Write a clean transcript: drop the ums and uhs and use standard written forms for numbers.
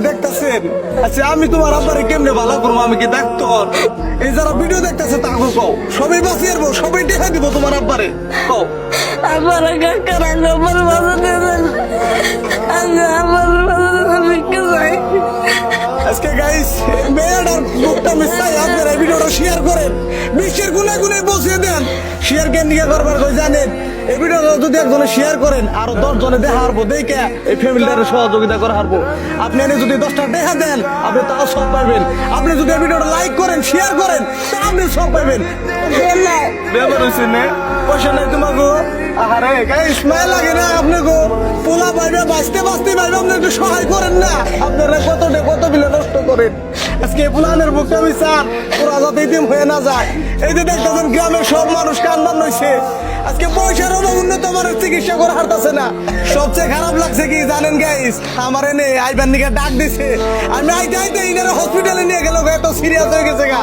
দেখতেছেন আচ্ছা আমি তোমার আব্বারে কেমনে ভালো করবো? আমি কি ডাক্তার? এই যারা ভিডিও দেখতেছে তাকে কও সবাই বাঁচিয়ে আসবো, সবাই দেখা দিব তোমার আব্বারে। কও আমার আজকে গাইস মেয়েটার মুখটা মিশাই আপনারা ভিডিওটা শেয়ার করেন, বিশ্বের গুনে গুনে বসিয়ে দেন। শেয়ার কেন নিয়ে করবার কই জানেন? এই ভিডিওটা যদি একজনে শেয়ার করেন আরো 10 জনে দেখা হারবো, দেখে এই ফ্যামিলিটার সহযোগিতা করা হারবো। আপনি এনে যদি 10টা দেখা দেন আপনি তাও সব পাইবেন। আপনি যদি এই ভিডিওটা লাইক করেন শেয়ার করেন তা আপনি সব পাইবেন। ব্যাপার হয়েছে না, পয়সা নাই তোমাকে। আরে গাইস মায়া লাগে না আপনাকে? পোলা পাইবে বাঁচতে বাঁচতে পাইবে, আপনি একটু সহায় করেন না? আপনারা কত বিলে নষ্ট করেন। আজকে পুলানের বুকটা আমি চান ওরা যাতে ইতিম হয়ে না যায়। এই যে দেখতেছেন গ্রামের সব মানুষ কান্দান হয়েছে। আজকে পয়সার অভাব উন্নত মানের চিকিৎসা করা হারতেছে না। সবচেয়ে খারাপ লাগছে কি জানেন গাইস? আমার এনে আইবার নিকে ডাক দিছে, আমি আইতে আইতে ইনারা হসপিটালে নিয়ে গেল, এত সিরিয়াস হয়ে গেছে গা।